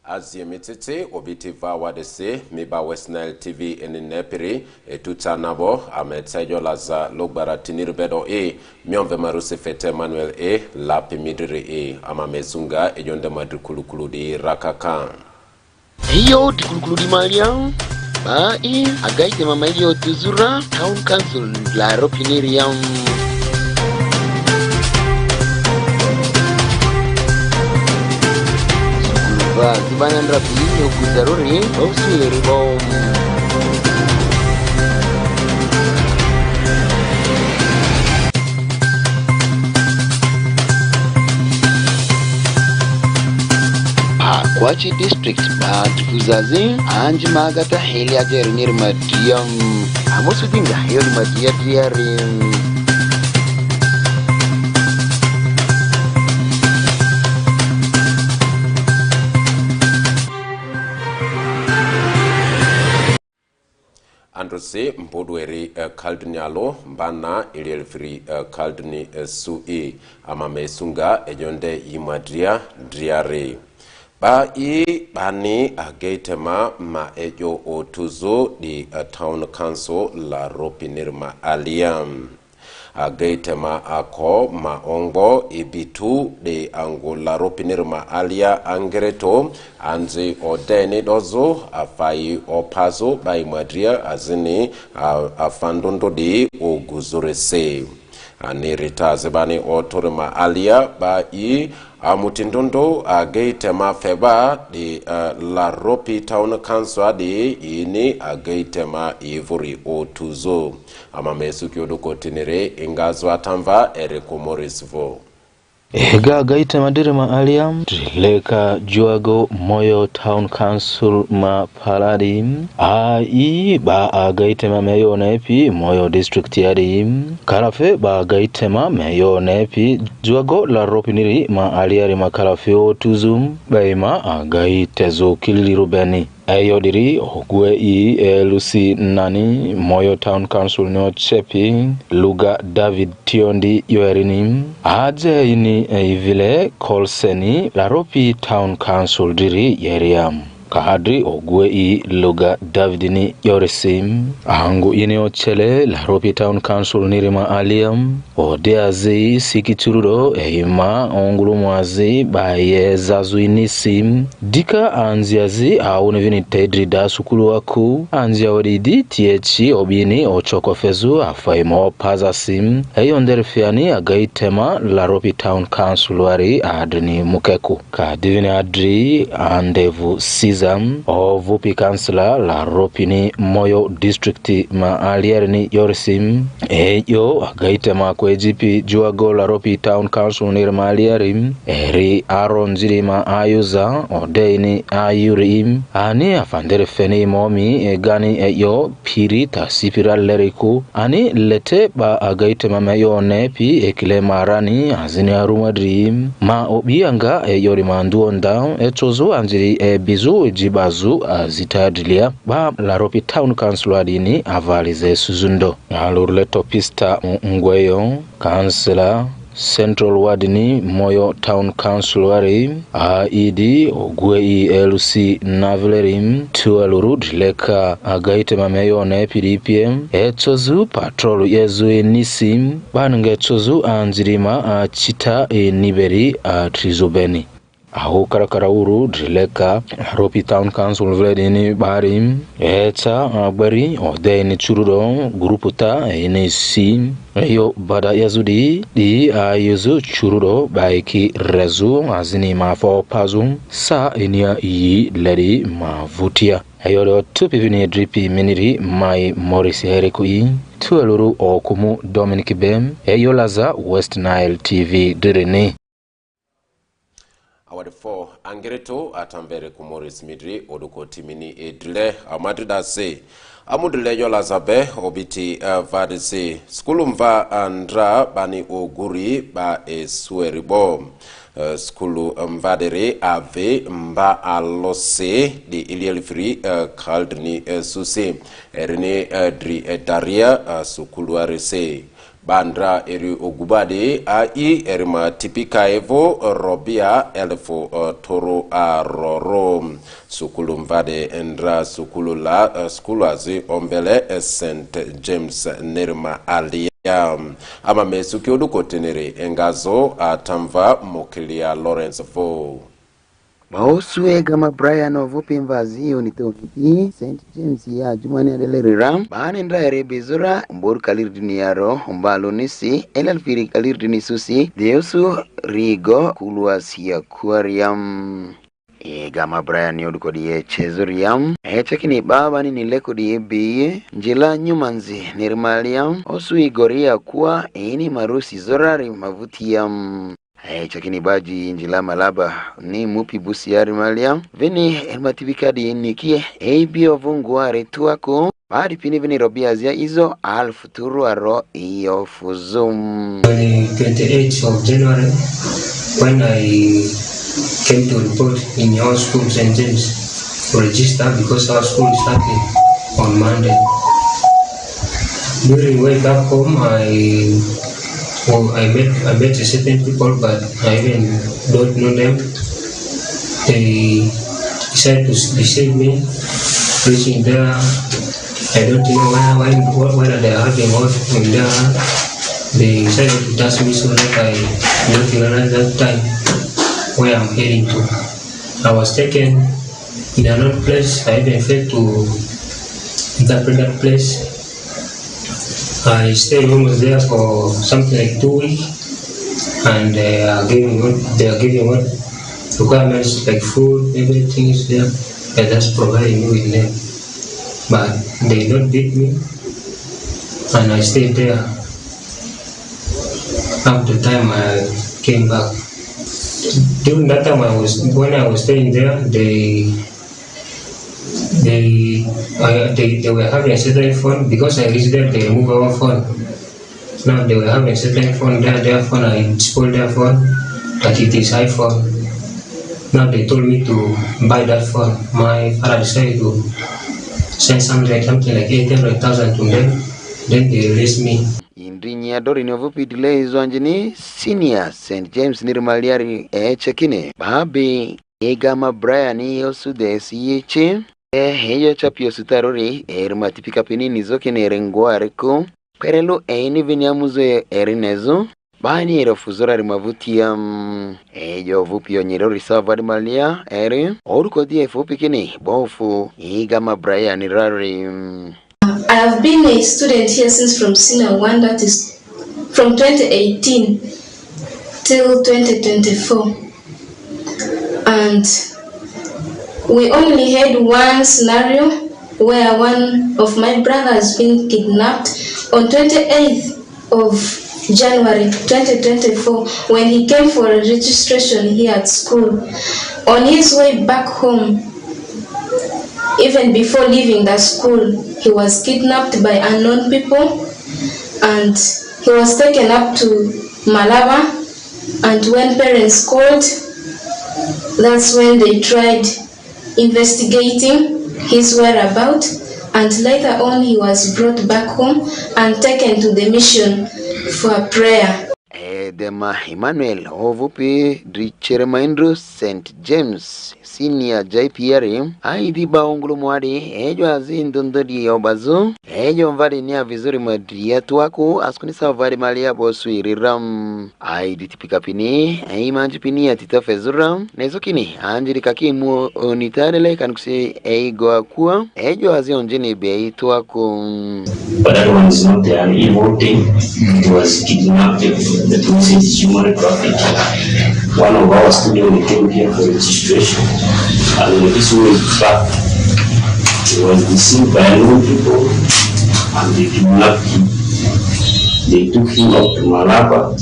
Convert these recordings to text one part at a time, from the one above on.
Azimitete obitiva wadese miba West Nile TV eninepiri etutanabo ametsayo LAZA Lugbara-Ti nirbedo miomve maruse fete Manuel la pimidiri amamezunga ejonde madrikulukulu di rakakan. Iyo dikulukulu di Mariam agaite mama iyo tuzura town council la ropiniri Zibanan rapi yokudaruri ausiri bom Kwachi district difuzazi anji magata heli ajer nirmadiyam amosu dinga heli madiyari Androse mpodweri kaldunialo mbana ilielfiri kalduni sui amamesunga ejonde yimadria driare. Bani ageitema ejo otuzo di town council la ropinirma aliam. Ageitema ako maongo ibitu de angola ropinirma alia angereto anzi odeni dozo afai opazo by madria azini afandondo di oguzurese. Anirita zebani otorima alia amutindondo ageitema feba di la ropi town council di ini ageitema ivuri otuzo amamesuki oduko tinere ingazwa tamva ereko morisvo Ega gaita madirima aliam leka juago moyo town council ma paladi gaita ma meyo nepi moyo district yadi karafe gaita ma meyo nepi juago la ropiniri ma aliari ma karafe o tuzum ma gaita zo kilili rubeni ayodiri ogwe Lucy nani moyo town council no chepi luga David Tiondi yoerini aje ini vile kolseni la ropi town council diri yeriam kahadri ogwe luga Davidini yoresim angu ini ochele la ropi town council nirima aliam odeazi sikitururo ima ongulumwazi baye zazu inisim dika anziazi aunevini tedri da sukulu waku anzia wadidi tiechi obini ochokofezu afaimo pazasim eyonderfiani agaitema la ropi town council wari adrini mukeku ka divini adri andevu sizam ovupi councilor la ropini moyo district ma alierini yorsim eyo agaitema kwa GP juago la ropi town council nirma alierim eri aronziri ma ayuza odeini ayurim ani afandere feni momi egani eyo piri tasipira leriku ani lete agaite mama yone pi ekile marani azini arumadrim ma obianga eyori manduonda etozo anjiri bizu jibazu azitadlia la ropi town council adini avalize suzundo alurleto pista ngweyo councilor Central Wadini moyo town council wari ogwe LC navlerim tualurud leka agaite mameyo na PDPM etozu patrol yezu nisim bange tozu anzirima chita niberi trizobeni aho karakarauru drileka ropi town council vledini barim bari odeni chururo gruputa inisi yo bada yazudi di yuzu chururo baiki rezu azini mafo pazum sa inia ledi mavutia ayoro tupivini dripi miniri mai Morris Herekui tueluru okumu Dominic Bem LAZA West Nile TV direne Award 4 Angereto atambere kumoris midri oduko timini edle amadrida se amudle yo LAZA obiti vadise skulumva andra bani oguri sueribo skulu mvadere ave mba alose di ilielfri kaldni susi erine dri daria sukulu arese bandra eri ogubade ai erima tipika evo robia elfo toro a roro sukulu mvade endra sukulu la skulu azi ombele St James nerima ali ama mesuki odukotenere engazo atamva mokilia Lawrence Vo Mausue gama Brian ovupi mvazi unitokiti St James ya jumani adeleri ram baani ndra ere bezura mbor kalir duniaro mbalo nisi elelfiri kalir dunisusi deusu rigo kuluasia kuariam gama Brian yodukodi chezuriam chekini baba ni lekodi biye njila nyumanzi nirmaliam osu igoria kuwa ini marusi zorari mavutiam chakini baji njila malaba ni mupi busiari maliam vini elmatibikadi nikie ebio vunguare tuako baadi pini vini robiazia izo alfuturu aro iyo fuzum. On the 28th of January, when I came to report in our school, St. James, to register because our school is starting on Monday. During way back home, I met certain people, but I even don't know them. They decided to deceive me, reaching there. I don't know whether they are having what in there. They decided to touch me so that I don't realize that time where I'm heading to. I was taken in another place. I even failed to interpret that place. I stayed almost there for something like 2 weeks, and they are giving what requirements like food, everything is there. I just providing me with them, but they don't beat me, and I stayed there up to the time I came back. During that time when I was staying there, they were having a satellite phone. Because I reached there, they removed our phone. Now they were having a satellite phone there, their phone, I spoiled their phone, that it is iPhone. Now they told me to buy that phone. My father decided to send something like 800,000 to them. Then they released me. Indrinya dori novupi delay zwanjini senior St James nirmaliari chekine babi egama Brian yosu desiyeche heyo chapio sutarori matipika pinini zoke nerengwareko perelo eni vinyamuzo erinezo bani erofuzora rimavutia ejo vupio nyirori savadi malia eri oruko die fupi kini bofu egama Brian rari. I have been a student here since from senior 1, that is from 2018 till 2024, and we only had one scenario where one of my brothers has been kidnapped on 28th of January 2024 when he came for a registration here at school. On his way back home, even before leaving the school, he was kidnapped by unknown people and he was taken up to Malaba, and when parents called, that's when they tried investigating his whereabouts, and later on he was brought back home and taken to the mission for a prayer. Dema Emmanuel ovupi drichere maindro St James senior JPR aidi baungulu mwadi ejo azindondodi obazo ejo mvadi niya vizuri madriyatu wako askunisa vadi malia bosu iriram aidi tipika pini manji pini atitafezuram nezokini anjiri kakimu onitadele kanuksi eigo akua ejo azionjini beitu wako. But that one is not an evil thing. It was kidnapping. The truth is human trafficking. One of our students came here for registration, and when this was back, he was deceived by unknown people, and they kidnapped him. They took him up to Malaba.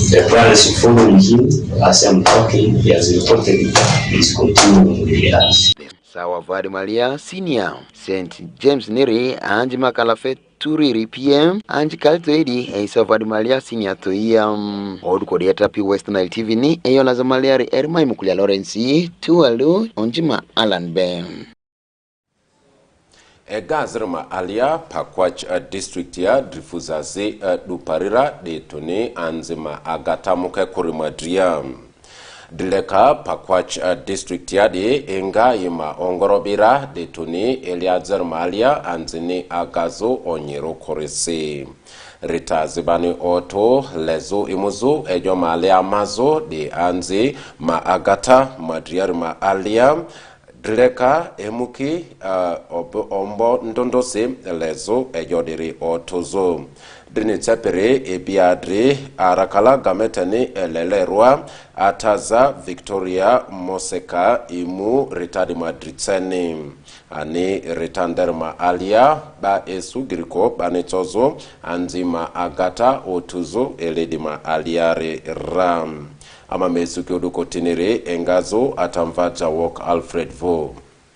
The parents following him. As I'm talking, he has reported it. He's continuing with the ads. Sawa Vadi Malia Senior St James Neri Anji Makalafe Turiri PM Anji Kalito Edi Sawa Vadi Malia Senior to Odu Kodia Tapi West Nile TV ni Eyo Laza Maliari Ermai Mukulia Lawrence Tualu Onjima Alan Ben Egazrma alia pakwach district ya drifuzazi duparira de tuni anzima agatamuke kurimadria. Dileka pakwach district ya de enga yima ongorobira de tuni eliazrma alia anzini agazo onyero korisi. Rita zibani oto lezo imuzu ejo malia amazo de anzi ma agata madriarma alia. Dileka emuki ombo ndondose lezo ejodiri otozo. Dini tsepere ebiadri arakala gametani elelerwa ataza Victoria Moseka imu ritadi madritseni. Ani ritanderma alia ba esu giriko banetozo anzima agata otuzo eledima aliare ram. Ama mesuke udukotinire engazo atamvaja wok Alfred Vo.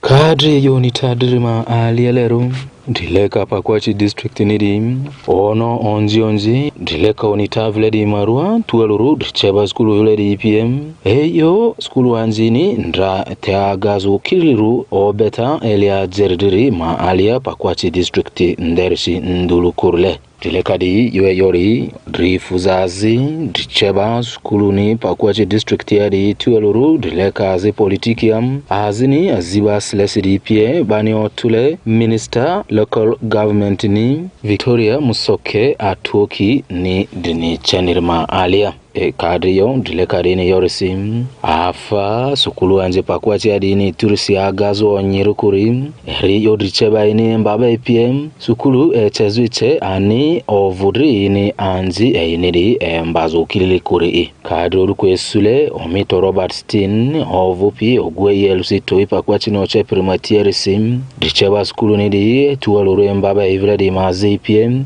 Kadri yonitadirima alieleru dileka pakwachi district nidi ono onzi dileka onitavledi marua tueluru dricheba skulu yuledi IPM eyo skulu anzini ndra teagazu kiliru obeta elia zerdiri ma alia pakwachi district ndershi ndulu kurle. Dilekadi yori drifuzazi dricheba skuluni pakwachi district yadi tueluru dileka politikiam azini aziba slesidi pie bani otule minister local government ni Victoria Musoke atuoki ni dini chanirma alia. Kadriyo dilekadi ni yorisim afa sukulu anje pakwachi adini turisi agazo onyirukuri eri yodricheba ini mbaba IPM sukulu chezuiche ani ovudri ini anzi inidi mbazo kilili kuri kadri urukwesule omito Robert Steen ovupi ogweye lusito ipakwachi no cheprimatieri sim dricheba sukulu nidi tuwaluru mbaba ivredi mazi IPM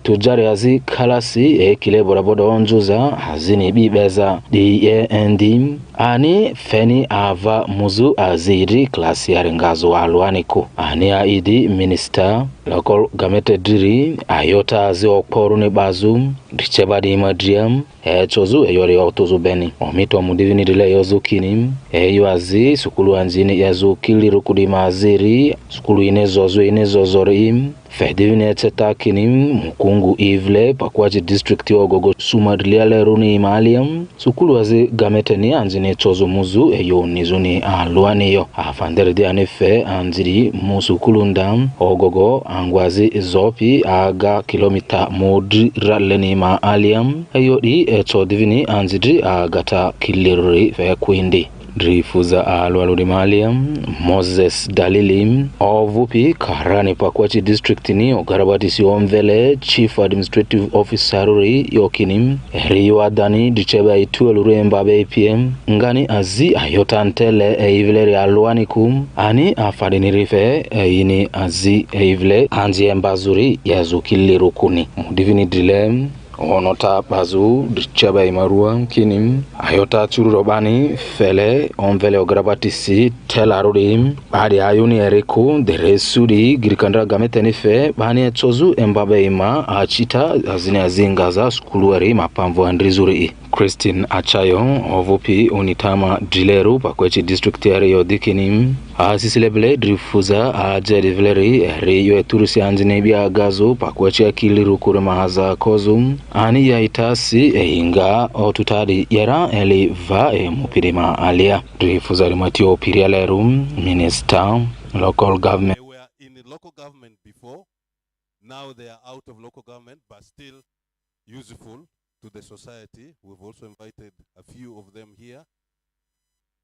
tujari azi kalasi kile boraboda onjuza azini bibeza di endim ani feni ava muzu aziri klasi yaringazo alwaniko ani aidi minister local gamete diri ayota azi okporu ni bazum dicheba di madriam chozu yori otozu beni omito mudivini dile yozu kinim yu azi sukulu anzini yazu kiliru kudima aziri sukulu inezozori fedivini eteta kinim mkungu ivle pakwaji district ogogo sumadliale runi imaliam sukulu azi gamete ni anzini chozu muzu nizuni alwani yo afandere di anefe anziri musukulu ndam ogogo angwazi zopi aga kilomita modri raleni ma aliam di chodivini anzidri agata kiliruri fe kwindi drifuza alwaludi maliam Moses Dalilim ovupi karani pakwachi district ni ogarabati si omvele chief administrative officer ruri yokinim riwa dani dicheba ituelure mbabe IPM ngani azi ayotantele ivleri alwanikum ani afadinirife ini azi ivle anzi embazuri yazukilirukuni mudivini dilem onota bazu dricheba imarua kinim ayota chururobani fele onvele ograbatisi telarudim badi ayuni eriko deresudi girikandra gameteni fe bani chozu embabe ima achita azini azingaza skuluari mapamvu andrizuri Christine Achayo ovupi unitama dileru pakwechi district area dikinim asisilebele drifuza ajedivleri riyo eturusi anzinebia agazo pakwechi akiliru kuremahaza kozum ani ya itasi inga otutadi yera va mupirima alia drifuza limatio pirialerum minister local government. They were in the local government before, now they are out of local government but still useful to the society. We've also invited a few of them here.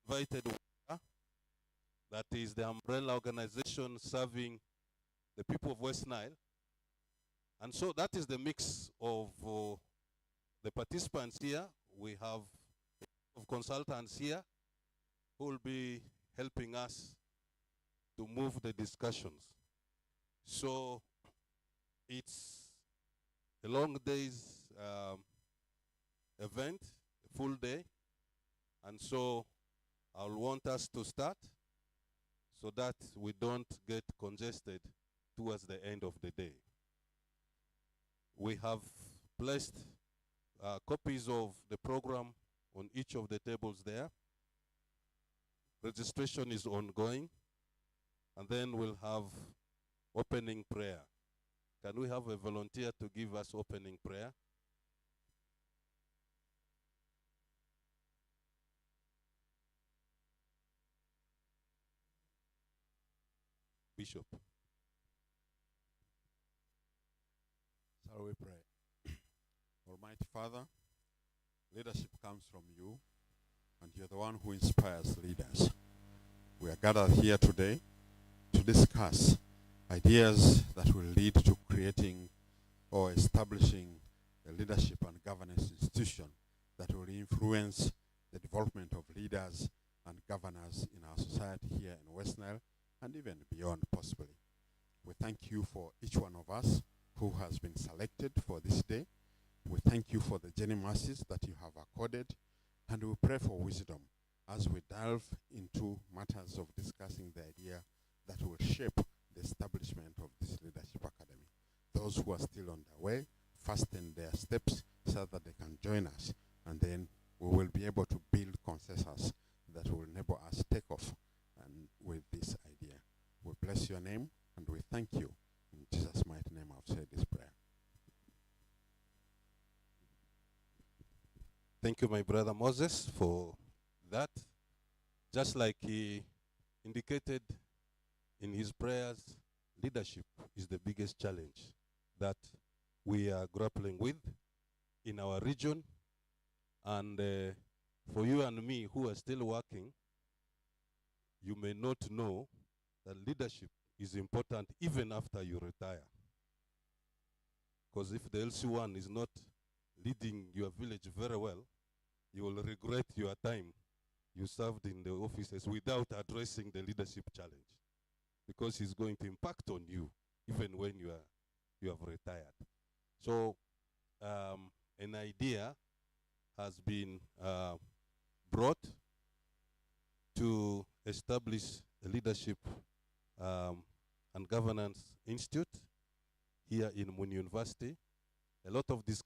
Invited WADA, that is the umbrella organization serving the people of West Nile. And so that is the mix of the participants here. We have consultants here who will be helping us to move the discussions. So it's a long day's event, a full day, and so I'll want us to start so that we don't get congested towards the end of the day. We have placed copies of the program on each of the tables there. Registration is ongoing, and then we'll have opening prayer. Can we have a volunteer to give us opening prayer? Bishop. Shall we pray? Almighty Father, leadership comes from you, and you're the one who inspires leaders. We are gathered here today to discuss ideas that will lead to creating or establishing a leadership and governance institution that will influence the development of leaders and governors in our society here in West Nile and even beyond possibly. We thank you for each one of us who has been selected for this day. We thank you for the genuine mercies that you have accorded, and we pray for wisdom as we delve into matters of discussing the idea that will shape the establishment of this leadership academy. Those who are still on their way, fasten their steps so that they can join us, and then we will be able to build consensus that will enable us take off and with this idea. We bless your name and we thank you. In Jesus' mighty name I've said this prayer. Thank you, my brother Moses, for that. Just like he indicated in his prayers, leadership is the biggest challenge that we are grappling with in our region. And for you and me who are still working, you may not know that leadership is important even after you retire. Because if the LC1 is not leading your village very well, you will regret your time you served in the offices without addressing the leadership challenge, because it's going to impact on you even when you have retired. So an idea has been brought to establish a leadership and governance institute here in Mun University. A lot of discussion